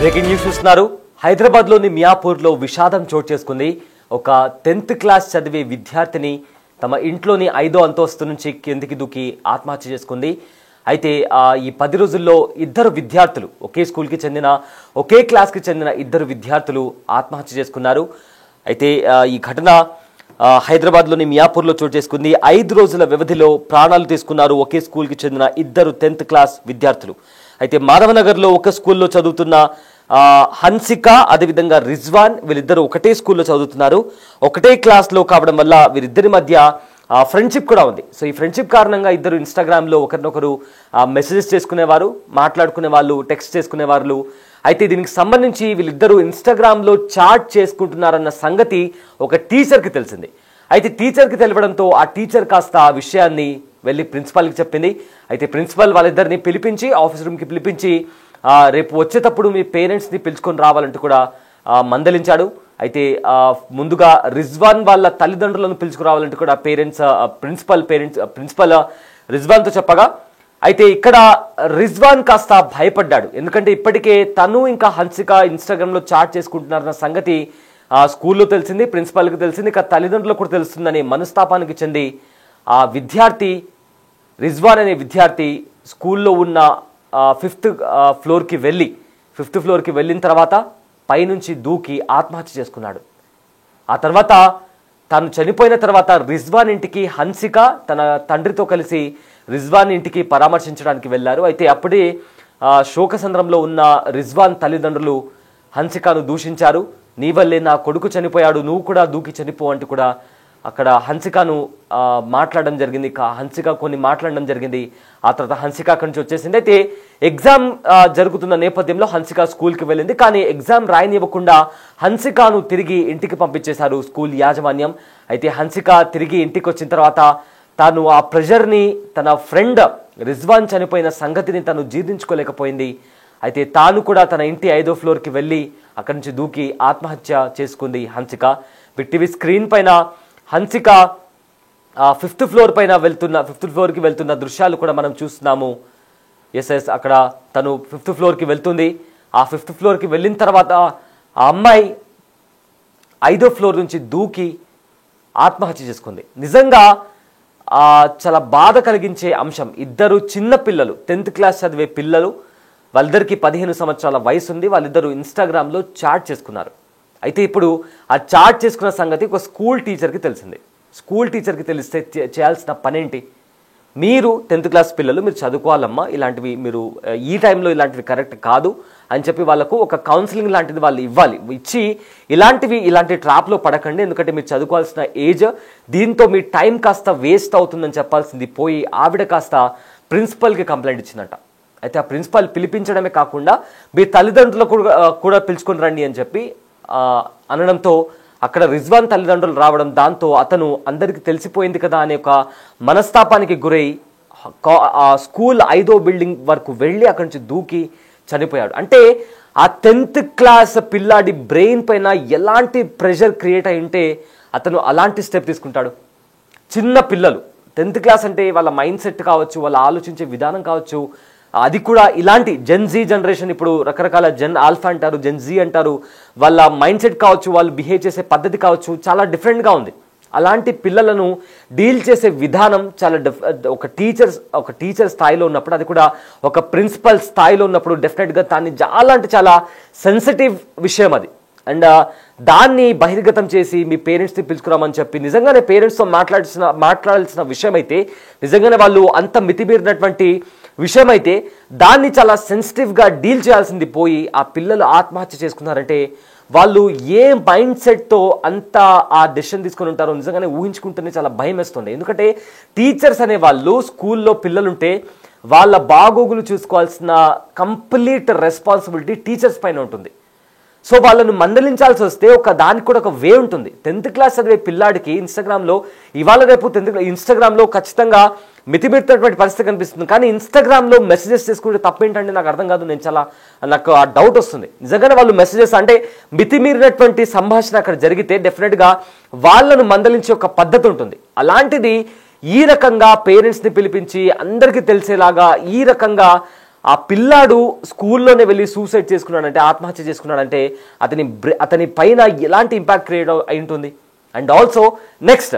Breaking news చూస్తున్నారు. హైదరాబాద్లోని మియాపూర్లో విషాదం చోటు చేసుకుంది. ఒక 10th క్లాస్ చదివే విద్యార్థిని తమ ఇంట్లోని 5వ అంతస్తు నుంచి కిందికి దూకి ఆత్మహత్య చేసుకుంది. అయితే ఈ 10 రోజుల్లో ఇద్దరు విద్యార్థులు, ఒకే స్కూల్కి చెందిన, ఒకే క్లాస్కి చెందిన ఇద్దరు విద్యార్థులు ఆత్మహత్య చేసుకున్నారు. అయితే ఈ ఘటన హైదరాబాద్లోని మియాపూర్లో చోటు చేసుకుంది. 5 రోజుల వ్యవధిలో ప్రాణాలు తీసుకున్నారు ఒకే స్కూల్కి చెందిన ఇద్దరు 10th క్లాస్ విద్యార్థులు. అయితే మాధవనగర్లో ఒక స్కూల్లో చదువుతున్న హన్సిక, అదేవిధంగా రిజ్వాన్, వీళ్ళిద్దరూ ఒకటే స్కూల్లో చదువుతున్నారు. ఒకటే క్లాస్లో కావడం వల్ల వీరిద్దరి మధ్య ఫ్రెండ్షిప్ కూడా ఉంది. సో ఈ ఫ్రెండ్షిప్ కారణంగా ఇద్దరు ఇన్స్టాగ్రామ్లో ఒకరినొకరు మెసేజెస్ చేసుకునేవారు, మాట్లాడుకునే వాళ్ళు, టెక్స్ట్ చేసుకునేవాళ్ళు. అయితే దీనికి సంబంధించి వీళ్ళిద్దరూ ఇన్స్టాగ్రామ్లో చాట్ చేసుకుంటున్నారన్న సంగతి ఒక టీచర్కి తెలిసింది. అయితే టీచర్కి తెలవడంతో ఆ టీచర్ కాస్త ఆ విషయాన్ని వెళ్ళి ప్రిన్సిపాల్కి చెప్పింది. అయితే ప్రిన్సిపల్ వాళ్ళిద్దరిని పిలిపించి ఆఫీస్ రూమ్కి పిలిపించి రేపు వచ్చేటప్పుడు మీ పేరెంట్స్ని పిలుచుకొని రావాలంటూ కూడా మందలించాడు. అయితే ముందుగా రిజ్వాన్ వాళ్ళ తల్లిదండ్రులను పిలుచుకురావాలంటూ కూడా ప్రిన్సిపల్ రిజ్వాన్తో చెప్పగా, అయితే ఇక్కడ రిజ్వాన్ కాస్త భయపడ్డాడు. ఎందుకంటే ఇప్పటికే తను ఇంకా హన్సిక ఇన్స్టాగ్రామ్లో చాట్ చేసుకుంటున్నారన్న సంగతి స్కూల్లో తెలిసింది, ప్రిన్సిపల్కి తెలిసింది, ఇక తల్లిదండ్రులకు కూడా తెలుస్తుందని మనస్తాపానికి చెంది ఆ విద్యార్థి, రిజ్వాన్ అనే విద్యార్థి స్కూల్లో ఉన్న 5th ఫ్లోర్కి వెళ్ళిన తర్వాత పైనుంచి దూకి ఆత్మహత్య చేసుకున్నాడు. ఆ తర్వాత తాను చనిపోయిన తర్వాత రిజ్వాన్ ఇంటికి హన్సిక తన తండ్రితో కలిసి రిజ్వాన్ ఇంటికి పరామర్శించడానికి వెళ్ళారు. అయితే అప్పుడే శోకసంద్రంలో ఉన్న రిజ్వాన్ తల్లిదండ్రులు హన్సికను దూషించారు. నీ వల్లే నా కొడుకు చనిపోయాడు, నువ్వు కూడా దూకి చనిపో అంటూ కూడా అక్కడ హన్సికను మాట్లాడడం జరిగింది. హన్సిక కొన్ని మాట్లాడడం జరిగింది. ఆ తర్వాత హన్సిక అక్కడి నుంచి వచ్చేసింది. అయితే ఎగ్జామ్ జరుగుతున్న నేపథ్యంలో హన్సిక స్కూల్కి వెళ్ళింది. కానీ ఎగ్జామ్ రాయనివ్వకుండా హన్సికను తిరిగి ఇంటికి పంపించేశారు స్కూల్ యాజమాన్యం. అయితే హన్సిక తిరిగి ఇంటికి వచ్చిన తర్వాత తాను ఆ ప్రెషర్ని, తన ఫ్రెండ్ రిజ్వాన్ చనిపోయిన సంగతిని తను జీర్ణించుకోలేకపోయింది. అయితే తాను కూడా తన ఇంటి 5వ ఫ్లోర్కి వెళ్ళి అక్కడి నుంచి దూకి ఆత్మహత్య చేసుకుంది హన్సిక. బిగ్ టీవీ స్క్రీన్ పైన హన్సిక 5th ఫ్లోర్కి వెళ్తున్న దృశ్యాలు కూడా మనం చూస్తున్నాము. ఎస్ అక్కడ తను 5th ఫ్లోర్కి వెళ్తుంది. ఆ 5th ఫ్లోర్కి వెళ్ళిన తర్వాత ఆ అమ్మాయి 5వ ఫ్లోర్ నుంచి దూకి ఆత్మహత్య చేసుకుంది. నిజంగా చాలా బాధ కలిగించే అంశం. ఇద్దరు చిన్న పిల్లలు, 10th క్లాస్ చదివే పిల్లలు, వాళ్ళిద్దరికి 15 సంవత్సరాల వయసు ఉంది. వాళ్ళిద్దరూ ఇన్స్టాగ్రామ్లో చాట్ చేసుకున్నారు. అయితే ఇప్పుడు ఆ చాట్ చేసుకున్న సంగతి ఒక స్కూల్ టీచర్కి తెలిసింది. స్కూల్ టీచర్కి తెలిస్తే చేయాల్సిన పనేంటి? మీరు 10th క్లాస్ పిల్లలు, మీరు చదువుకోవాలమ్మా, ఇలాంటివి మీరు ఈ టైంలో ఇలాంటివి కరెక్ట్ కాదు అని చెప్పి వాళ్ళకు ఒక కౌన్సిలింగ్ లాంటిది వాళ్ళు ఇవ్వాలి. ఇచ్చి ఇలాంటి ట్రాప్లో పడకండి, ఎందుకంటే మీరు చదువుకోవాల్సిన ఏజ్, దీంతో మీ టైం కాస్త వేస్ట్ అవుతుందని చెప్పాల్సింది పోయి ఆవిడ కాస్త ప్రిన్సిపల్కి కంప్లైంట్ ఇచ్చిందట. అయితే ఆ ప్రిన్సిపల్ పిలిపించడమే కాకుండా మీ తల్లిదండ్రులకు కూడా పిలుచుకొని రండి అని చెప్పి అనడంతో అక్కడ రిజ్వాన్ తల్లిదండ్రులు రావడం, దాంతో అతను అందరికీ తెలిసిపోయింది కదా అనే ఒక మనస్తాపానికి గురై ఆ స్కూల్ 5వ బిల్డింగ్ వరకు వెళ్ళి అక్కడి నుంచి దూకి చనిపోయాడు. అంటే ఆ 10th క్లాస్ పిల్లాడి బ్రెయిన్ పైన ఎలాంటి ప్రెషర్ క్రియేట్ అయి ఉంటే అతను అలాంటి స్టెప్ తీసుకుంటాడు. చిన్న పిల్లలు 10th క్లాస్ అంటే వాళ్ళ మైండ్ సెట్ కావచ్చు, వాళ్ళ ఆలోచించే విధానం కావచ్చు, అది కూడా ఇలాంటి జెన్ జీ జనరేషన్, ఇప్పుడు రకరకాల జెన్ ఆల్ఫా అంటారు, జెన్ జీ అంటారు, వాళ్ళ మైండ్ సెట్ కావచ్చు, వాళ్ళు బిహేవ్ చేసే పద్ధతి కావచ్చు, చాలా డిఫరెంట్గా ఉంది. అలాంటి పిల్లలను డీల్ చేసే విధానం చాలా ఒక టీచర్ స్థాయిలో ఉన్నప్పుడు, అది కూడా ఒక ప్రిన్సిపల్ స్థాయిలో ఉన్నప్పుడు డెఫినెట్గా దాన్ని చాలా సెన్సిటివ్ విషయం అది. అండ్ దాన్ని బహిర్గతం చేసి మీ పేరెంట్స్ని పిలుచుకురామని చెప్పి నిజంగానే పేరెంట్స్తో మాట్లాడాల్సిన విషయం అయితే, నిజంగానే వాళ్ళు అంత మితిమీరినటువంటి విషయం అయితే దాన్ని చాలా సెన్సిటివ్గా డీల్ చేయాల్సింది పోయి ఆ పిల్లలు ఆత్మహత్య చేసుకున్నారంటే వాళ్ళు ఏ మైండ్ సెట్తో అంత ఆ డెసిషన్ తీసుకొని ఉంటారో నిజంగానే ఊహించుకుంటేనే చాలా భయం వేస్తుంది. ఎందుకంటే టీచర్స్ అనే వాళ్ళు, స్కూల్లో పిల్లలుంటే వాళ్ళ బాగోగులు చూసుకోవాల్సిన కంప్లీట్ రెస్పాన్సిబిలిటీ టీచర్స్ పైన ఉంటుంది. సో వాళ్ళను మందలించాల్సి వస్తే దానికి కూడా ఒక వే ఉంటుంది. 10th క్లాస్ చదివే పిల్లాడికి ఇన్స్టాగ్రామ్లో ఇవాళ రేపు ఇన్స్టాగ్రామ్లో ఖచ్చితంగా మితిమీరుతున్నటువంటి పరిస్థితి కనిపిస్తుంది. కానీ ఇన్స్టాగ్రామ్లో మెసేజెస్ చేసుకుంటే తప్పేంటంటే నాకు అర్థం కాదు. నాకు ఆ డౌట్ వస్తుంది. నిజంగానే వాళ్ళు మెసేజెస్ అంటే మితిమీరినటువంటి సంభాషణ అక్కడ జరిగితే డెఫినెట్గా వాళ్ళను మందలించే ఒక పద్ధతి ఉంటుంది. అలాంటిది ఈ రకంగా పేరెంట్స్ని పిలిపించి అందరికీ తెలిసేలాగా ఈ రకంగా ఆ పిల్లాడు స్కూల్లోనే వెళ్ళి సూసైడ్ చేసుకున్నాడంటే, ఆత్మహత్య చేసుకున్నాడంటే అతని పైన ఎలాంటి ఇంపాక్ట్ క్రియేట్ అయి ఉంటుంది. అండ్ ఆల్సో నెక్స్ట్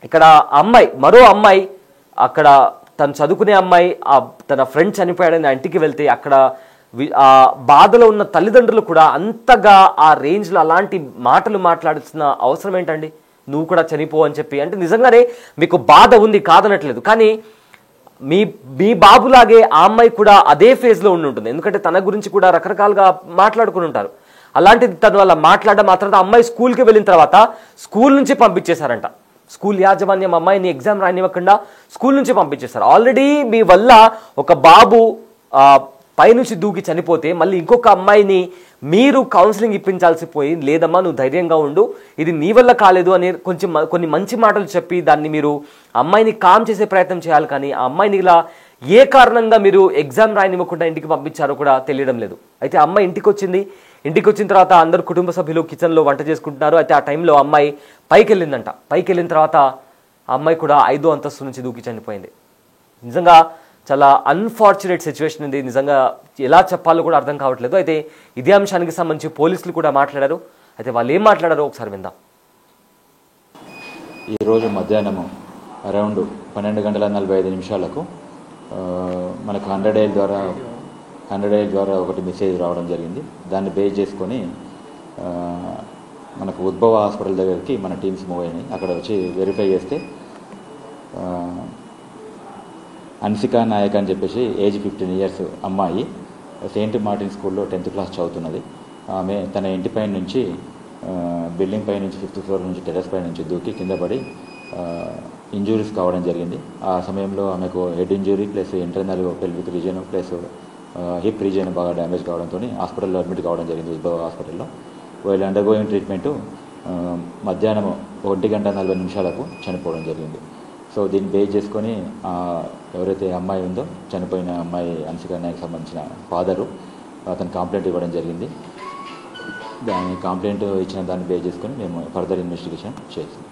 ఇక్కడ మరో అమ్మాయి, అక్కడ తను చదువుకునే అమ్మాయి తన ఫ్రెండ్ చనిపోయాడని ఆ ఇంటికి వెళ్తే అక్కడ ఆ బాధలో ఉన్న తల్లిదండ్రులు కూడా అంతగా ఆ రేంజ్లో అలాంటి మాటలు మాట్లాడాల్సిన అవసరం ఏంటండి? నువ్వు కూడా చనిపో అని చెప్పి. అంటే నిజంగానే మీకు బాధ ఉంది, కాదనట్లేదు, కానీ మీ బాబులాగే ఆ అమ్మాయి కూడా అదే ఫేజ్లో ఉండి ఉంటుంది. ఎందుకంటే తన గురించి కూడా రకరకాలుగా మాట్లాడుకుని ఉంటారు. అలాంటిది తను వల్ల మాట్లాడడం, ఆ తర్వాత అమ్మాయి స్కూల్కి వెళ్ళిన తర్వాత స్కూల్ నుంచి పంపించేశారంట. స్కూల్ యాజమాన్యం అమ్మాయిని ఎగ్జామ్ రానివ్వకుండా స్కూల్ నుంచి పంపించేశారు. ఆల్రెడీ మీ వల్ల ఒక బాబు పైనుంచి దూకి చనిపోతే మళ్ళీ ఇంకొక అమ్మాయిని మీరు కౌన్సిలింగ్ ఇప్పించాల్సి పోయి, లేదమ్మా నువ్వు ధైర్యంగా ఉండు, ఇది నీ వల్ల కాలేదు అని కొన్ని మంచి మాటలు చెప్పి దాన్ని మీరు అమ్మాయిని కామ్ చేసే ప్రయత్నం చేయాలి. కానీ ఆ అమ్మాయిని ఇలా ఏ కారణంగా మీరు ఎగ్జామ్ రానివ్వకుండా ఇంటికి పంపించారో కూడా తెలియడం లేదు. అయితే అమ్మాయి ఇంటికి వచ్చిన తర్వాత అందరు కుటుంబ సభ్యులు కిచెన్లో వంట చేసుకుంటున్నారు. అయితే ఆ టైంలో అమ్మాయి పైకి వెళ్ళిందంట. పైకి వెళ్ళిన తర్వాత ఆ అమ్మాయి కూడా 5వ అంతస్తు నుంచి దూకి చనిపోయింది. నిజంగా చాలా అన్ఫార్చునేట్ సిచ్యువేషన్ ఉంది. నిజంగా ఎలా చెప్పాలో కూడా అర్థం కావట్లేదు. అయితే ఇదే అంశానికి సంబంధించి పోలీసులు కూడా మాట్లాడారు. అయితే వాళ్ళు ఏం మాట్లాడారో ఒకసారి విందాం. ఈరోజు మధ్యాహ్నము అరౌండ్ 12:45 మనకు 100 డైల్ ద్వారా ఒకటి మెసేజ్ రావడం జరిగింది. దాన్ని బేస్ చేసుకొని మనకు ఉద్భవ హాస్పిటల్ దగ్గరికి మన టీమ్స్ మూవ్ అయినాయి. అక్కడ వచ్చి వెరిఫై చేస్తే అన్సికా నాయక్ అని చెప్పేసి ఏజ్ 15 years అమ్మాయి సెయింట్ మార్టిన్ స్కూల్లో 10th class చదువుతున్నది. ఆమె తన ఇంటి పైన నుంచి బిల్డింగ్ పై నుంచి 5th floor నుంచి టెర్రస్ పై నుంచి దూకి కింద పడి ఇంజురీస్ కావడం జరిగింది. ఆ సమయంలో ఆమెకు head injury plus internal pelvic region plus hip region బాగా డ్యామేజ్ కావడంతో హాస్పిటల్లో అడ్మిట్ కావడం జరిగింది. ఉద్భవ హాస్పిటల్లో వీళ్ళు అండర్గోయింగ్ ట్రీట్మెంటు మధ్యాహ్నం 1:40 చనిపోవడం జరిగింది. సో దీన్ని బేస్ చేసుకొని ఎవరైతే అమ్మాయి ఉందో చనిపోయిన అమ్మాయి అన్సికా నాయక్ సంబంధించిన ఫాదరు అతను కంప్లైంట్ ఇవ్వడం జరిగింది. దాని కంప్లైంట్ ఇచ్చిన దాన్ని బేస్ చేసుకొని మేము ఫర్దర్ ఇన్వెస్టిగేషన్ చేసాం.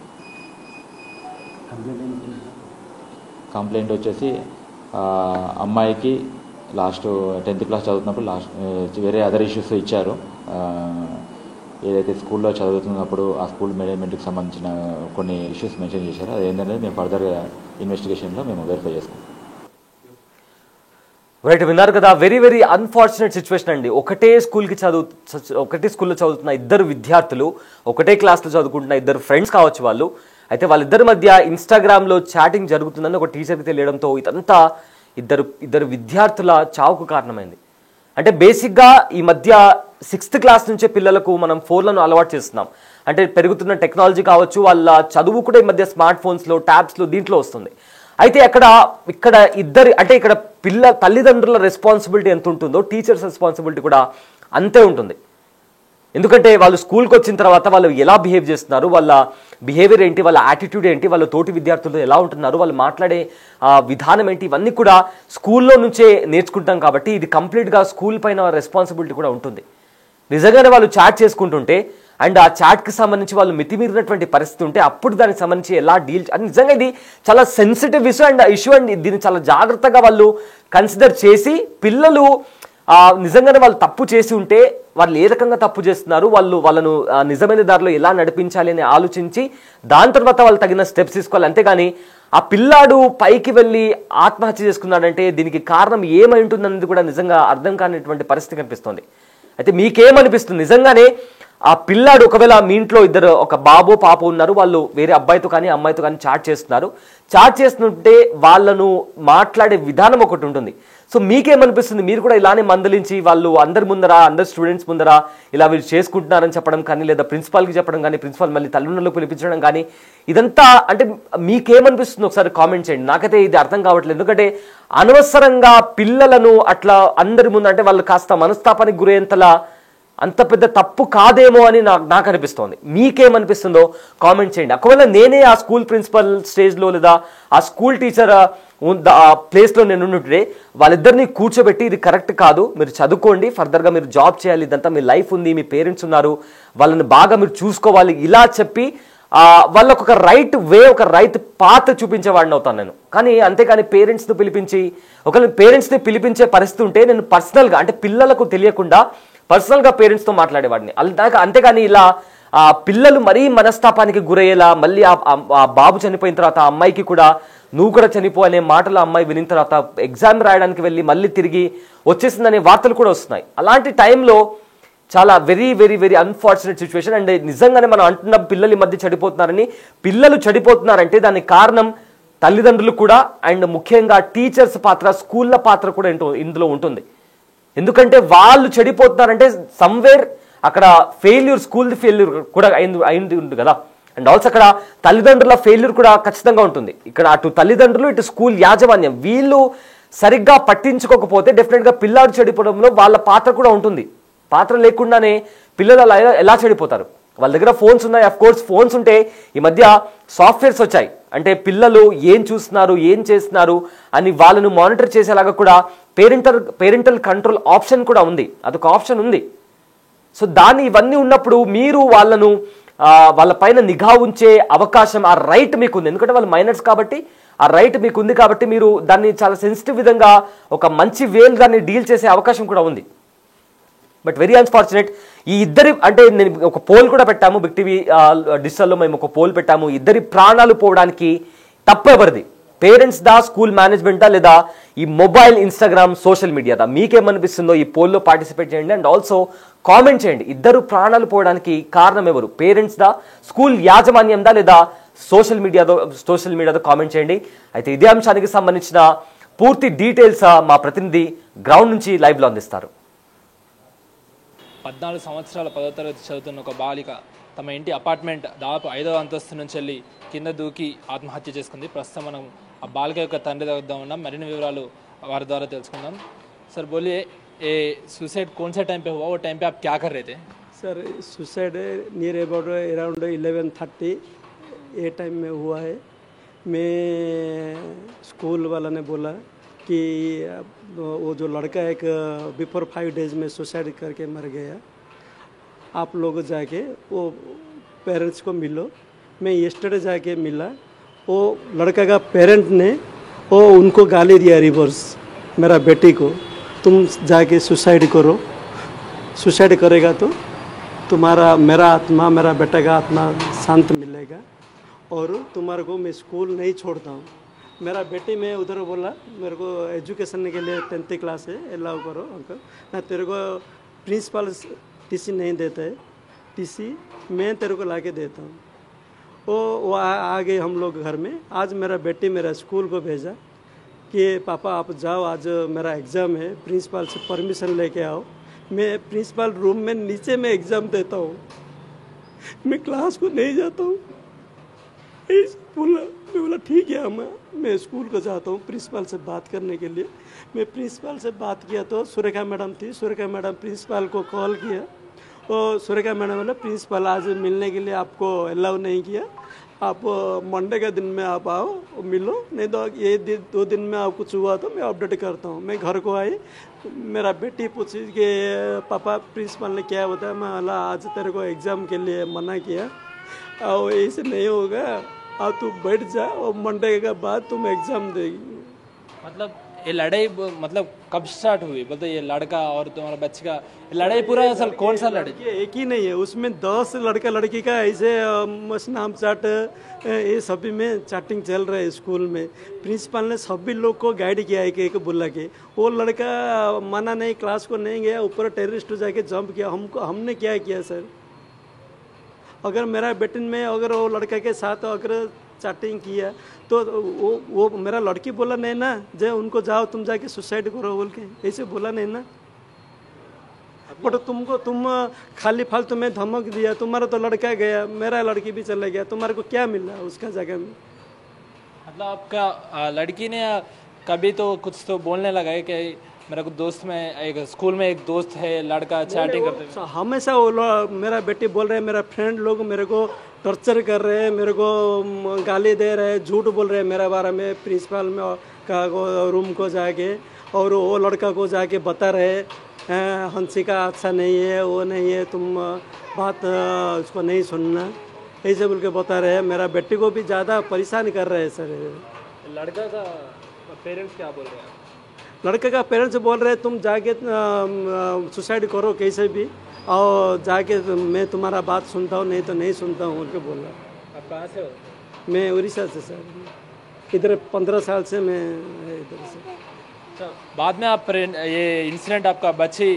కంప్లైంట్ వచ్చేసి అమ్మాయికి లాస్ట్ 10th class చదువుతున్నప్పుడు వేరే అదర్ ఇష్యూస్ ఇచ్చారు. ఏదైతే స్కూల్లో చదువుతున్నప్పుడు ఆ స్కూల్ మేనేజ్మెంట్కి సంబంధించిన కొన్ని ఇష్యూస్ మెన్షన్ చేశారో అది ఏంటంటే మేము ఫర్దర్ ఇన్వెస్టిగేషన్లో మేము వెరిఫై చేసుకుంటాం. రైట్, విన్నారు కదా, వెరీ వెరీ అన్ఫార్చునేట్ సిచ్యువేషన్ అండి. ఒకటే స్కూల్లో చదువుతున్న ఇద్దరు విద్యార్థులు, ఒకటే క్లాస్లో చదువుకుంటున్న ఇద్దరు ఫ్రెండ్స్ కావచ్చు వాళ్ళు. అయితే వాళ్ళిద్దరి మధ్య ఇన్స్టాగ్రామ్లో చాటింగ్ జరుగుతుందని ఒక టీచర్కి తెలియడంతో ఇదంతా ఇద్దరు విద్యార్థుల చావుకు కారణమైంది. అంటే బేసిక్గా ఈ మధ్య 6th class నుంచే పిల్లలకు మనం ఫోన్లను అలవాటు చేస్తున్నాం. అంటే పెరుగుతున్న టెక్నాలజీ కావచ్చు, వాళ్ళ చదువు కూడా ఈ మధ్య స్మార్ట్ ఫోన్స్లో, ట్యాబ్స్లో దీంట్లో వస్తుంది. అయితే ఇక్కడ తల్లిదండ్రుల రెస్పాన్సిబిలిటీ ఎంత ఉంటుందో టీచర్స్ రెస్పాన్సిబిలిటీ కూడా అంతే ఉంటుంది. ఎందుకంటే వాళ్ళు స్కూల్కి వచ్చిన తర్వాత వాళ్ళు ఎలా బిహేవ్ చేస్తున్నారు, వాళ్ళ బిహేవియర్ ఏంటి, వాళ్ళ యాటిట్యూడ్ ఏంటి, వాళ్ళ తోటి విద్యార్థులతో ఎలా ఉంటున్నారు, వాళ్ళు మాట్లాడే విధానం ఏంటి, ఇవన్నీ కూడా స్కూల్లో నుంచే నేర్చుకుంటాం. కాబట్టి ఇది కంప్లీట్గా స్కూల్ పైన రెస్పాన్సిబిలిటీ కూడా ఉంటుంది. నిజంగానే వాళ్ళు చాట్ చేసుకుంటుంటే అండ్ ఆ చాట్కి సంబంధించి వాళ్ళు మితిమీరినటువంటి పరిస్థితి ఉంటే అప్పుడు దానికి సంబంధించి ఎలా డీల్ అని, నిజంగా ఇది చాలా సెన్సిటివ్ ఇష్యూ అండ్ దీన్ని చాలా జాగ్రత్తగా వాళ్ళు కన్సిడర్ చేసి పిల్లలు నిజంగానే వాళ్ళు తప్పు చేసి ఉంటే వాళ్ళు ఏ రకంగా తప్పు చేస్తున్నారు, వాళ్ళను నిజమైన దారిలో ఎలా నడిపించాలి అని ఆలోచించి దాని తర్వాత వాళ్ళు తగిన స్టెప్స్ తీసుకోవాలి. అంతేగాని ఆ పిల్లాడు పైకి వెళ్ళి ఆత్మహత్య చేసుకున్నాడంటే దీనికి కారణం ఏమై ఉంటుందనేది కూడా నిజంగా అర్థం కానిటువంటి పరిస్థితి కనిపిస్తుంది. అయితే మీకేమనిపిస్తుంది? నిజంగానే ఆ పిల్లాడు ఒకవేళ మీ ఇంట్లో ఒక బాబు పాప ఉన్నారు, వాళ్ళు వేరే అబ్బాయితో కానీ అమ్మాయితో కానీ చాట్ చేస్తుంటే వాళ్ళను మాట్లాడే విధానం ఒకటి ఉంటుంది. సో మీకేమనిపిస్తుంది? మీరు కూడా ఇలానే మందలించి వాళ్ళు అందరు స్టూడెంట్స్ ముందర ఇలా వీళ్ళు చేసుకుంటున్నారని చెప్పడం కానీ, లేదా ప్రిన్సిపాల్కి చెప్పడం కానీ, ప్రిన్సిపాల్ మళ్ళీ తల్లిదండ్రులకు పిలిపించడం కానీ, ఇదంతా అంటే మీకేమనిపిస్తుంది ఒకసారి కామెంట్ చేయండి. నాకైతే ఇది అర్థం కావట్లేదు. ఎందుకంటే అనవసరంగా పిల్లలను అట్లా అందరి ముందు అంటే వాళ్ళు కాస్త మనస్తాపానికి గురయ్యేంతలా అంత పెద్ద తప్పు కాదేమో అని నాకు అనిపిస్తోంది. మీకేమనిపిస్తుందో కామెంట్ చేయండి. ఒకవేళ నేనే ఆ స్కూల్ ప్రిన్సిపల్ స్టేజ్లో లేదా ఆ స్కూల్ టీచర్ ప్లేస్లో నేను ఉంటుంటే వాళ్ళిద్దరిని కూర్చోబెట్టి ఇది కరెక్ట్ కాదు, మీరు చదువుకోండి, ఫర్దర్గా మీరు జాబ్ చేయాలి, ఇదంతా మీ లైఫ్ ఉంది, మీ పేరెంట్స్ ఉన్నారు, వాళ్ళని బాగా మీరు చూసుకోవాలి, ఇలా చెప్పి వాళ్ళకు ఒక రైట్ వే, ఒక రైట్ పాత్ చూపించేవాడిని అవుతాను నేను. కానీ అంతేకాని పేరెంట్స్ని పిలిపించి ఒకవేళ పేరెంట్స్ని పిలిపించే పరిస్థితి ఉంటే నేను పర్సనల్గా, అంటే పిల్లలకు తెలియకుండా పర్సనల్గా పేరెంట్స్తో మాట్లాడేవాడిని. అంతేగాని ఇలా పిల్లలు మరీ మనస్తాపానికి గురయ్యేలా మళ్ళీ ఆ బాబు చనిపోయిన తర్వాత ఆ అమ్మాయికి కూడా నువ్వు కూడా చనిపో అనే మాటలు అమ్మాయి వినిన తర్వాత ఎగ్జామ్ రాయడానికి వెళ్ళి మళ్ళీ తిరిగి వచ్చేసిందనే వార్తలు కూడా వస్తున్నాయి. అలాంటి టైంలో చాలా very very very unfortunate situation. And నిజంగానే మనం అంటున్నాం పిల్లలు ఈ మధ్య చెడిపోతున్నారని. పిల్లలు చెడిపోతున్నారంటే దానికి కారణం తల్లిదండ్రులు కూడా, అండ్ ముఖ్యంగా టీచర్స్ పాత్ర, స్కూళ్ళ పాత్ర కూడా ఇందులో ఉంటుంది. ఎందుకంటే వాళ్ళు చెడిపోతున్నారంటే సమ్వేర్ అక్కడ ఫెయిల్యూర్, స్కూల్ ఫెయిల్యూర్ కూడా అయింది ఉంది కదా. అండ్ ఆల్సో అక్కడ తల్లిదండ్రుల ఫెయిల్యూర్ కూడా ఖచ్చితంగా ఉంటుంది. ఇక్కడ అటు తల్లిదండ్రులు ఇటు స్కూల్ యాజమాన్యం వీళ్ళు సరిగ్గా పట్టించుకోకపోతే డెఫినెట్గా పిల్లాడు చెడిపోవడంలో వాళ్ళ పాత్ర కూడా ఉంటుంది. పాత్ర లేకుండానే పిల్లలు అలా ఎలా చెడిపోతారు? వాళ్ళ దగ్గర ఫోన్స్ ఉన్నాయి. అఫ్ కోర్స్ ఫోన్స్ ఉంటే ఈ మధ్య సాఫ్ట్వేర్స్ వచ్చాయి, అంటే పిల్లలు ఏం చూస్తున్నారు, ఏం చేస్తున్నారు అని వాళ్ళను మానిటర్ చేసేలాగా కూడా పేరెంటల్ కంట్రోల్ ఆప్షన్ కూడా ఉంది. అదొక ఆప్షన్ ఉంది. సో ఇవన్నీ ఉన్నప్పుడు మీరు వాళ్ళ పైన నిఘా ఉంచే అవకాశం, ఆ రైట్ మీకు ఉంది. ఎందుకంటే వాళ్ళు మైనర్స్ కాబట్టి ఆ రైట్ మీకు ఉంది. కాబట్టి మీరు దాన్ని చాలా సెన్సిటివ్ విధంగా ఒక మంచి వేలు దాన్ని డీల్ చేసే అవకాశం కూడా ఉంది. But very unfortunate. ఈ ఇద్దరి, అంటే నేను ఒక పోల్ కూడా పెట్టాము బిగ్ టీవీ డిజిటల్లో, మేము ఒక పోల్ పెట్టాము. ఇద్దరి ప్రాణాలు పోవడానికి తప్పు ఎవరిది? పేరెంట్స్ దా, స్కూల్ మేనేజ్మెంటా, లేదా ఈ మొబైల్, ఇన్స్టాగ్రామ్, సోషల్ మీడియాదా? మీకేమనిపిస్తుందో ఈ పోల్లో పార్టిసిపేట్ చేయండి. అండ్ ఆల్సో కామెంట్ చేయండి. ఇద్దరు ప్రాణాలు పోవడానికి కారణం ఎవరు? పేరెంట్స్ దా, స్కూల్ యాజమాన్యందా, లేదా సోషల్ మీడియాతో కామెంట్ చేయండి. అయితే ఇదే అంశానికి సంబంధించిన పూర్తి డీటెయిల్స్ మా ప్రతినిధి గ్రౌండ్ నుంచి లైవ్లో అందిస్తారు. 14 సంవత్సరాల 10వ తరగతి చదువుతున్న ఒక బాలిక తమ ఇంటి అపార్ట్మెంట్ దాదాపు 5వ అంతస్తు నుంచి వెళ్ళి కింద దూకి ఆత్మహత్య చేసుకుంది. ప్రస్తుతం మనం ఆ బాలిక యొక్క తండ్రి దగ్గర ఉన్నాం. మరిన్ని వివరాలు వారి ద్వారా తెలుసుకుందాం. सर बोलिए, ये सुसाइड कौन सा टाइम पे हुआ, वो टाइम पे आप क्या कर रहे थे? Sir suicide near about around 11:30 ये टाइम में हुआ है. मैं स्कूल वाला ने बोला कि वो जो लड़का एक बिफोर 5 डेज में सुसाइड करके मर गया, आप लोग जाके वो पेरेंट्स को मिलो. मैं यस्टरडे जाके मिला. वो लड़का का पेरेंट ने वो उनको गाली दिया रिवर्स, मेरा बेटी को तुम जाके सुसाइड करो, सुसाइड करेगा तो तुम्हारा मेरा आत्मा, मेरा बेटा का आत्मा शांत मिलेगा, और तुम्हारे को मैं स्कूल नहीं छोड़ता हूँ. मेरा बेटी में उधर बोला मेरे को एजुकेशन के लिए 10th क्लास है, अलाउ करो अंकल, मैं तेरे को प्रिंसिपल टीसी नहीं देता है, टीसी मैं तेरे को ला के देता हूँ. वो आ गए हम लोग घर में. आज मेरा बेटी मेरा स्कूल को भेजा कि पापा आप जाओ, आज मेरा एग्ज़ाम है, प्रिंसिपल से परमिशन लेके आओ. मैं प्रिंसिपल रूम में नीचे में एग्ज़ाम देता हूँ, मैं क्लास को नहीं जाता हूँ. मैं बोला ठीक है मैं स्कूल को जाता हूँ प्रिंसिपल से बात करने के लिए. मैं प्रिंसिपल से बात किया तो सुरेखा मैडम थी. सुरेखा मैडम प्रिंसिपल को कॉल किया. और सुरेखा मैडम बोला प्रिंसिपल आज मिलने के लिए आपको अलाउ नहीं किया, आप मंडे के दिन में आप आओ मिलो, नहीं तो ये 2 दिन में आप कुछ हुआ तो मैं अपडेट करता हूँ. मैं घर को आई, मेरा बेटी पूछी कि पापा प्रिंसिपल ने क्या बताया. मैं बोला आज तेरे को एग्ज़ाम के लिए मना किया और ऐसे नहीं होगा, अब तू बैठ जा और मंडे के बाद तुम एग्ज़ाम देगी. मतलब ये लड़ाई मतलब कब स्टार्ट हुई? बोलते ये लड़का और तुम्हारा बच्चे का लड़ाई पूरा असल कौन सा लड़ाई? एक ही नहीं है, उसमें 10 लड़का लड़की का ऐसे नाम चाट ये सभी में चैटिंग चल रहा है स्कूल में. प्रिंसिपल ने सभी लोग को गाइड किया है कि बुला के. वो लड़का माना नहीं, क्लास को नहीं गया, ऊपर टेररिस्ट जाके जंप किया. हमने क्या किया सर? अगर मेरा बेटन में अगर वो लड़का के साथ अगर चैटिंग किया तो वो मेरा लड़की बोला नहीं ना, जो उनको जाओ तुम जाके सुसाइड करो बोल के, ऐसे बोला नहीं ना. बट तुम खाली फालतू में धमक दिया. तुम्हारा तो लड़का गया, मेरा लड़की भी चला गया, तुम्हारे को क्या मिला उसका जगह में? मतलब आपका लड़की ने कभी तो कुछ तो बोलने लगा है कि मेरा दोस्त में एक स्कूल में एक दोस्त है लड़का चैटिंग करते हुए. हमेशा वो मेरा बेटी बोल रहे हैं, मेरा फ्रेंड लोग मेरे को टॉर्चर कर रहे हैं, मेरे को गाली दे रहे हैं, झूठ बोल रहे हैं मेरे बारे में. प्रिंसिपल में का रूम को जाके और वो लड़का को जाके बता रहे हंसिका अच्छा नहीं है, वो नहीं है, तुम बात उसको नहीं सुनना. ऐसे बोल के बता रहे हैं। मेरा बेटी को भी ज़्यादा परेशान कर रहे हैं सर। लड़का का पेरेंट्स क्या बोल रहे हैं? लड़के का पेरेंट्स बोल रहे हैं तुम जाके सुसाइड करो कैसे भी, और जाके मैं तुम्हारा बात सुनता हूँ, नहीं तो नहीं सुनता हूँ बोल के बोल रहा। आप कहाँ से हो? मैं उड़ीसा से सर, इधर 15 साल से मैं इधर से। अच्छा, बाद में आप ये इंसिडेंट आपका बच्ची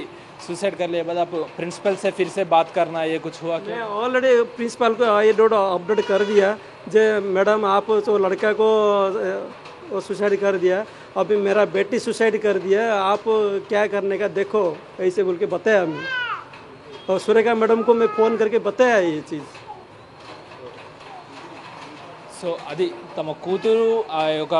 सुसाइड कर लिया बाद आप प्रिंसिपल से फिर से बात करना ये कुछ हुआ क्या? मैं ऑलरेडी प्रिंसिपल को ये अपडेट कर दिया जे मैडम आप तो लड़का को सुसाइड कर दिया, अभी मेरा बेटी सुसाइड कर दिया, आप क्या करने का देखो, ऐसे बोल के बताया मैं। और सुरेखा मैडम को मैं फ़ोन करके बताया ये चीज़। సో అది తమ కూతురు ఆ యొక్క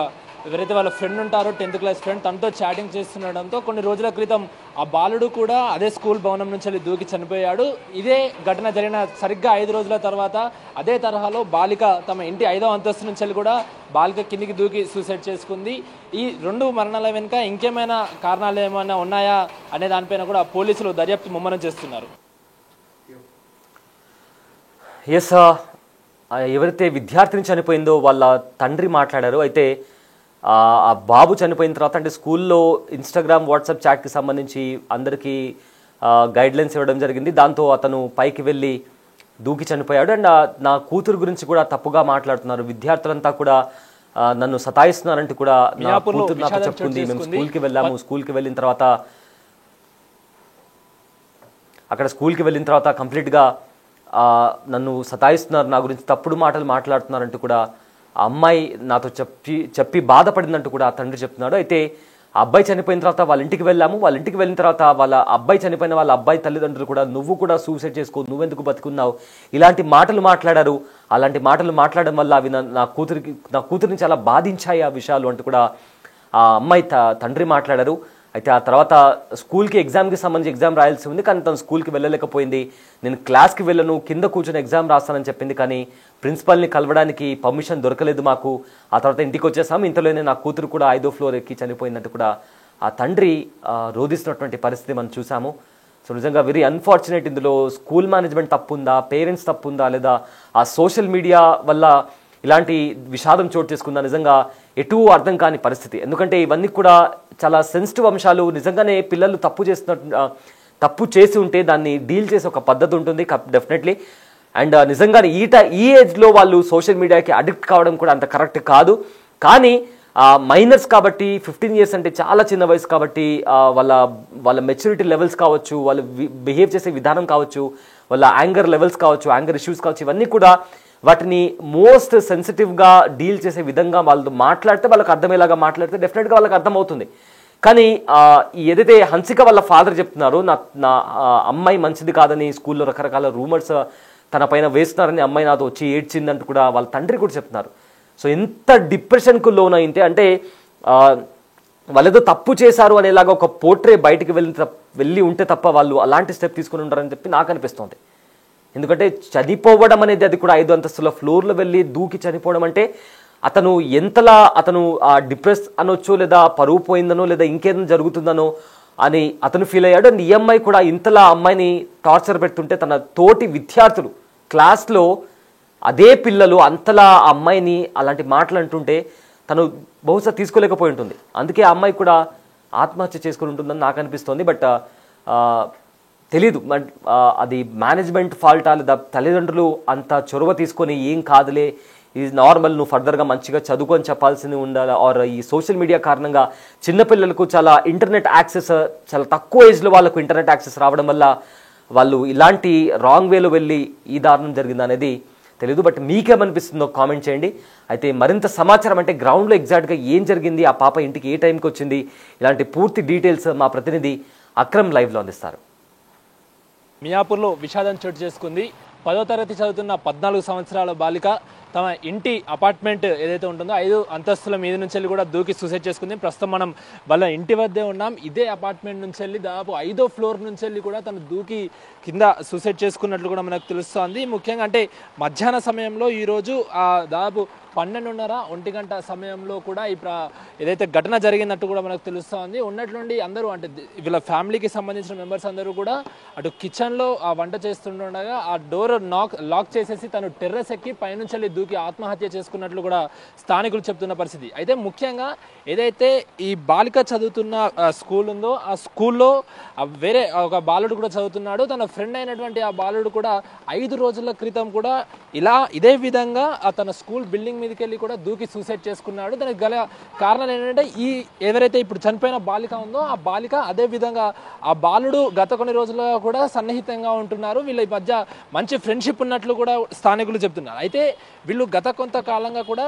ఎవరైతే వాళ్ళ ఫ్రెండ్ ఉంటారో 10th క్లాస్ ఫ్రెండ్ తనతో చాటింగ్ చేస్తుండడంతో కొన్ని రోజుల క్రితం ఆ బాలుడు కూడా అదే స్కూల్ భవనం నుంచి వెళ్ళి దూకి చనిపోయాడు. ఇదే ఘటన జరిగిన సరిగ్గా 5 రోజుల తర్వాత అదే తరహాలో బాలిక తమ ఇంటి 5వ అంతస్తు నుంచి వెళ్ళి కూడా బాలిక కిందికి దూకి సూసైడ్ చేసుకుంది. ఈ 2 మరణాల వెనుక ఇంకేమైనా కారణాలు ఏమైనా ఉన్నాయా అనే దానిపైన కూడా పోలీసులు దర్యాప్తు ముమ్మరం చేస్తున్నారు. ఎస్, ఎవరైతే విద్యార్థిని చనిపోయిందో వాళ్ళ తండ్రి మాట్లాడారు. అయితే ఆ బాబు చనిపోయిన తర్వాత అంటే స్కూల్లో ఇన్స్టాగ్రామ్ వాట్సాప్ చాట్కి సంబంధించి అందరికీ గైడ్లైన్స్ ఇవ్వడం జరిగింది. దాంతో అతను పైకి వెళ్ళి దూకి చనిపోయాడు. అండ్ నా కూతురు గురించి కూడా తప్పుగా మాట్లాడుతున్నారు. విద్యార్థులంతా కూడా నన్ను సతాయిస్తున్నారంటూ కూడా నా కూతురు నాకు చెప్పుకుంది. మేము స్కూల్కి వెళ్ళాము, స్కూల్కి వెళ్ళిన తర్వాత అక్కడ స్కూల్కి వెళ్ళిన తర్వాత కంప్లీట్గా నన్ను సతాయిస్తున్నారు, నా గురించి తప్పుడు మాటలు మాట్లాడుతున్నారంటూ కూడా ఆ అమ్మాయి నాతో చెప్పి బాధపడిందంటూ కూడా ఆ తండ్రి చెప్తున్నాడు. అయితే ఆ అబ్బాయి చనిపోయిన తర్వాత వాళ్ళ ఇంటికి వెళ్ళాము. వాళ్ళ ఇంటికి వెళ్ళిన తర్వాత వాళ్ళ అబ్బాయి చనిపోయిన వాళ్ళ అబ్బాయి తల్లిదండ్రులు కూడా నువ్వు కూడా సూసైడ్ చేసుకో, నువ్వెందుకు బతుకున్నావు, ఇలాంటి మాటలు మాట్లాడారు. అలాంటి మాటలు మాట్లాడడం వల్ల అవి నా కూతురిని చాలా బాధించాయి ఆ విషయాలు అంటూ కూడా ఆ అమ్మాయి తండ్రి మాట్లాడారు. అయితే ఆ తర్వాత స్కూల్కి ఎగ్జామ్కి సంబంధించి ఎగ్జామ్ రాయాల్సి ఉంది, కానీ తను స్కూల్కి వెళ్ళలేకపోయింది. నేను క్లాస్కి వెళ్ళను, కింద కూర్చొని ఎగ్జామ్ రాస్తానని చెప్పింది. కానీ ప్రిన్సిపల్ని కలవడానికి పర్మిషన్ దొరకలేదు మాకు. ఆ తర్వాత ఇంటికి వచ్చేసాము. ఇంతలోనే నా కూతురు కూడా 5వ ఫ్లోర్ ఎక్కి చనిపోయిందంటూ కూడా ఆ తండ్రి రోధిస్తున్నటువంటి పరిస్థితి మనం చూసాము. సో నిజంగా వెరీ అన్ఫార్చునేట్. ఇందులో స్కూల్ మేనేజ్మెంట్ తప్పుందా, పేరెంట్స్ తప్పుందా, లేదా ఆ సోషల్ మీడియా వల్ల ఇలాంటి విషాదం చోటు చేసుకుందా, నిజంగా ఎటు అర్థం కాని పరిస్థితి. ఎందుకంటే ఇవన్నీ కూడా చాలా సెన్సిటివ్ అంశాలు. నిజంగానే పిల్లలు తప్పు చేసి ఉంటే దాన్ని డీల్ చేసే ఒక పద్ధతి ఉంటుంది డెఫినెట్లీ. అండ్ నిజంగానే ఈ ఏజ్లో వాళ్ళు సోషల్ మీడియాకి అడిక్ట్ కావడం కూడా అంత కరెక్ట్ కాదు. కానీ మైనర్స్ కాబట్టి 15 years అంటే చాలా చిన్న వయసు కాబట్టి వాళ్ళ మెచ్యూరిటీ లెవెల్స్ కావచ్చు, వాళ్ళు బిహేవ్ చేసే విధానం కావచ్చు, వాళ్ళ యాంగర్ లెవెల్స్ కావచ్చు, యాంగర్ ఇష్యూస్ కావచ్చు, ఇవన్నీ కూడా వాటిని మోస్ట్ సెన్సిటివ్గా డీల్ చేసే విధంగా వాళ్ళతో మాట్లాడితే, వాళ్ళకి అర్థమయ్యేలాగా మాట్లాడితే డెఫినెట్గా వాళ్ళకి అర్థమవుతుంది. కానీ ఏదైతే హన్సిక వాళ్ళ ఫాదర్ చెప్తున్నారో నా అమ్మాయి మంచిది కాదని స్కూల్లో రకరకాల రూమర్స్ తన పైన వేస్తున్నారని అమ్మాయి నాతో వచ్చి ఏడ్చిందంటూ కూడా వాళ్ళ తండ్రి కూడా చెప్తున్నారు. సో ఎంత డిప్రెషన్కు లోన్ అయితే అంటే వాళ్ళేదో తప్పు చేశారు అనేలాగా ఒక పోర్ట్రే బయటికి వెళ్ళి ఉంటే తప్ప వాళ్ళు అలాంటి స్టెప్ తీసుకుని ఉంటారని చెప్పి నాకు అనిపిస్తుంది. ఎందుకంటే చనిపోవడం అనేది అది కూడా 5వ అంతస్తుల ఫ్లోర్లో వెళ్ళి దూకి చనిపోవడం అంటే అతను ఎంతలా డిప్రెస్ అనొచ్చు, లేదా పరువు పోయిందనో, లేదా ఇంకేదైనా జరుగుతుందనో అని అతను ఫీల్ అయ్యాడు. అండ్ ఈ అమ్మాయి కూడా ఇంతలా అమ్మాయిని టార్చర్ పెడుతుంటే తన తోటి విద్యార్థులు క్లాస్లో అదే పిల్లలు అంతలా ఆ అమ్మాయిని అలాంటి మాటలు అంటుంటే తను బహుశా తీసుకోలేకపోయి ఉంటుంది. అందుకే ఆ అమ్మాయి కూడా ఆత్మహత్య చేసుకుని ఉంటుందని నాకు అనిపిస్తోంది. బట్ తెలీదు అది మేనేజ్మెంట్ ఫాల్టా, లేదా తల్లిదండ్రులు అంత చొరవ తీసుకొని ఏం కాదులే, ఇది నార్మల్, నువ్వు ఫర్దర్గా మంచిగా చదువుకొని చెప్పాల్సింది ఉండాలి, ఆర్ ఈ సోషల్ మీడియా కారణంగా చిన్నపిల్లలకు చాలా ఇంటర్నెట్ యాక్సెస్, చాలా తక్కువ ఏజ్లో వాళ్ళకు ఇంటర్నెట్ యాక్సెస్ రావడం వల్ల వాళ్ళు ఇలాంటి రాంగ్ వేలో వెళ్ళి ఈ దారుణం జరిగింది అనేది తెలీదు. బట్ మీకేమనిపిస్తుందో కామెంట్ చేయండి. అయితే మరింత సమాచారం అంటే గ్రౌండ్లో ఎగ్జాక్ట్గా ఏం జరిగింది, ఆ పాప ఇంటికి ఏ టైంకి వచ్చింది, ఇలాంటి పూర్తి డీటెయిల్స్ మా ప్రతినిధి అక్రమ్ లైవ్లో అందిస్తారు. మియాపూర్లో విషాదం చోటు చేసుకుంది. 10వ తరగతి చదువుతున్న 14 సంవత్సరాల బాలిక తమ ఇంటి అపార్ట్మెంట్ ఏదైతే ఉంటుందో 5 అంతస్తుల మీద నుంచి వెళ్ళి కూడా దూకి సూసైడ్ చేసుకుంది. ప్రస్తుతం మనం వాళ్ళ ఇంటి వద్దే ఉన్నాం. ఇదే అపార్ట్మెంట్ నుంచి వెళ్ళి దాదాపు 5వ ఫ్లోర్ నుంచి వెళ్ళి కూడా తను దూకి కింద సూసైడ్ చేసుకున్నట్లు కూడా మనకు తెలుస్తోంది. ముఖ్యంగా అంటే మధ్యాహ్న సమయంలో ఈరోజు దాదాపు 12:30 సమయంలో కూడా ఏదైతే ఘటన జరిగినట్టు కూడా మనకు తెలుస్తోంది. ఉన్నట్లుండి అందరూ అంటే వీళ్ళ ఫ్యామిలీకి సంబంధించిన మెంబర్స్ అందరూ కూడా అటు కిచెన్లో ఆ వంట చేస్తుండగా ఆ డోర్ లాక్ చేసేసి తను టెర్రస్ ఎక్కి పైనుంచి దూకి ఆత్మహత్య చేసుకున్నట్లు కూడా స్థానికులు చెప్తున్న పరిస్థితి. అయితే ముఖ్యంగా ఏదైతే ఈ బాలిక చదువుతున్న స్కూల్ ఉందో ఆ స్కూల్లో వేరే ఒక బాలుడు కూడా చదువుతున్నాడు. తన ఫ్రెండ్ అయినటువంటి ఆ బాలుడు కూడా 5 రోజుల క్రితం కూడా ఇదే విధంగా తన స్కూల్ బిల్డింగ్ మీదకి వెళ్ళి కూడా దూకి సూసైడ్ చేసుకున్నాడు. దానికి గల కారణం ఏంటంటే ఎవరైతే ఇప్పుడు చనిపోయిన బాలిక ఉందో ఆ బాలిక అదే విధంగా ఆ బాలుడు గత కొన్ని రోజులుగా కూడా సన్నిహితంగా ఉంటున్నారు. వీళ్ళ మధ్య మంచి ఫ్రెండ్షిప్ ఉన్నట్లు కూడా స్థానికులు చెప్తున్నారు. అయితే వీళ్ళు గత కొంతకాలంగా కూడా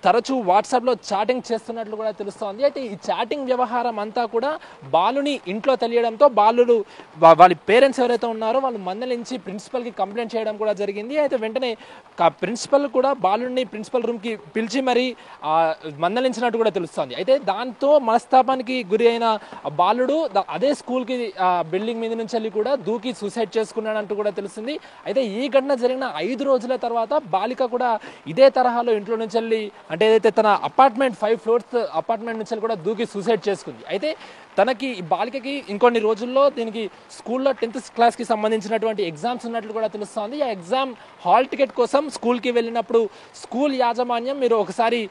తరచూ వాట్సాప్లో చాటింగ్ చేస్తున్నట్లు కూడా తెలుస్తోంది. అయితే ఈ చాటింగ్ వ్యవహారం అంతా కూడా బాలుని ఇంట్లో తెలియడంతో వాళ్ళ పేరెంట్స్ ఎవరైతే ఉన్నారో వాళ్ళు మందలించి ప్రిన్సిపల్కి కంప్లైంట్ చేయడం కూడా జరిగింది. అయితే వెంటనే ప్రిన్సిపల్ కూడా బాలుని ప్రిన్సిపల్ రూమ్కి పిలిచి మరీ మందలించినట్టు కూడా తెలుస్తోంది. అయితే దాంతో మనస్తాపానికి గురి అయిన బాలుడు అదే స్కూల్కి బిల్డింగ్ మీద నుంచి వెళ్ళి కూడా దూకి సూసైడ్ చేసుకున్నాడంటూ కూడా తెలుస్తుంది. అయితే ఈ ఘటన జరిగిన 5 రోజుల తర్వాత బాలిక కూడా ఇదే తరహాలో ఇంట్లో నుంచి వెళ్ళి అంటే ఏదైతే తన అపార్ట్మెంట్ 5 ఫ్లోర్స్ అపార్ట్మెంట్ నుంచి కూడా దూకి సూసైడ్ చేసుకుంది. అయితే తనకి ఈ బాలికకి ఇంకొన్ని రోజుల్లో దీనికి స్కూల్లో 10th క్లాస్కి సంబంధించినటువంటి ఎగ్జామ్స్ ఉన్నట్లు కూడా తెలుస్తోంది. ఆ ఎగ్జామ్ హాల్ టికెట్ కోసం స్కూల్కి వెళ్ళినప్పుడు స్కూల్ యాజమాన్యం మీరు ఒకసారి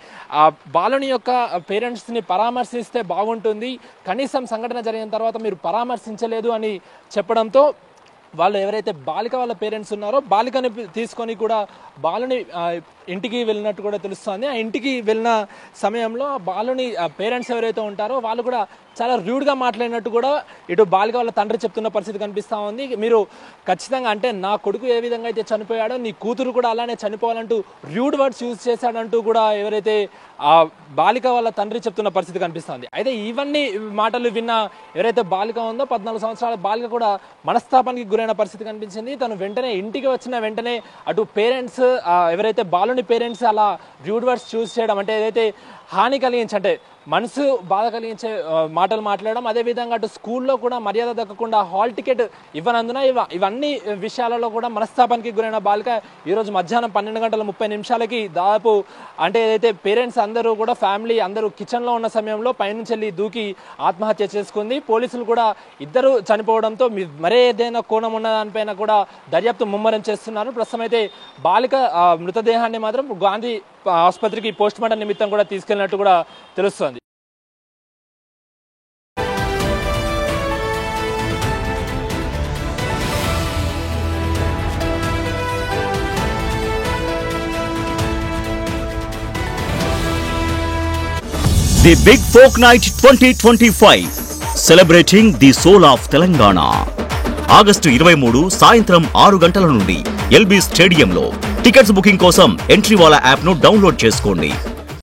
ఆ బాలుని యొక్క పేరెంట్స్ని పరామర్శిస్తే బాగుంటుంది, కనీసం సంఘటన జరిగిన తర్వాత మీరు పరామర్శించలేదు అని చెప్పడంతో వాళ్ళు ఎవరైతే బాలిక వాళ్ళ పేరెంట్స్ ఉన్నారో బాలికని తీసుకొని కూడా బాలుని ఇంటికి వెళ్ళినట్టు కూడా తెలుస్తుంది. ఆ ఇంటికి వెళ్ళిన సమయంలో ఆ బాలుని పేరెంట్స్ ఎవరైతే ఉంటారో వాళ్ళు కూడా చాలా రూడ్గా మాట్లాడినట్టు కూడా ఇటు బాలిక వాళ్ళ తండ్రి చెప్తున్న పరిస్థితి కనిపిస్తూ ఉంది. మీరు ఖచ్చితంగా అంటే నా కొడుకు ఏ విధంగా అయితే చనిపోయాడో నీ కూతురు కూడా అలానే చనిపోవాలంటూ రూడ్ వర్డ్స్ యూజ్ చేశాడంటూ కూడా ఎవరైతే ఆ బాలిక వాళ్ళ తండ్రి చెప్తున్న పరిస్థితి కనిపిస్తుంది. అయితే ఇవన్నీ మాటలు విన్న ఎవరైతే బాలిక ఉందో 14 సంవత్సరాల బాలిక కూడా మనస్తాపానికి గురైన పరిస్థితి కనిపించింది. తను వెంటనే ఇంటికి వచ్చిన వెంటనే అటు పేరెంట్స్ ఎవరైతే బాలుని పేరెంట్స్ అలా రూడ్ వర్డ్స్ చూస్ చేయడం అంటే ఏదైతే హాని కలిగించి అంటే మనసు బాధ కలిగించే మాటలు మాట్లాడడం, అదేవిధంగా అటు స్కూల్లో కూడా మర్యాద దక్కకుండా హాల్ టికెట్ ఇవ్వనందున ఇవన్నీ విషయాలలో కూడా మనస్తాపానికి గురైన బాలిక ఈరోజు మధ్యాహ్నం 12:30 దాదాపు అంటే ఏదైతే పేరెంట్స్ అందరూ కూడా ఫ్యామిలీ అందరూ కిచెన్లో ఉన్న సమయంలో పైనుంచి వెళ్ళి దూకి ఆత్మహత్య చేసుకుంది. పోలీసులు కూడా ఇద్దరు చనిపోవడంతో మరే ఏదైనా కోణం ఉన్న దానిపైన కూడా దర్యాప్తు ముమ్మరం చేస్తున్నారు. ప్రస్తుతం అయితే బాలిక మృతదేహాన్ని మాత్రం గాంధీ ఆసుపత్రికి పోస్ట్ మార్టం నిమిత్తం కూడా తీసుకెళ్లినట్టు కూడా తెలుస్తోంది. The Big Folk Night 2025 celebrating the soul of Telangana. August 23 సాయంత్రం 6 గంటల నుండి ఎల్బీ స్టేడియంలో. టికెట్స్ బుకింగ్ కోసం ఎంట్రీ వాలా యాప్ ను డౌన్లోడ్ చేసుకోండి.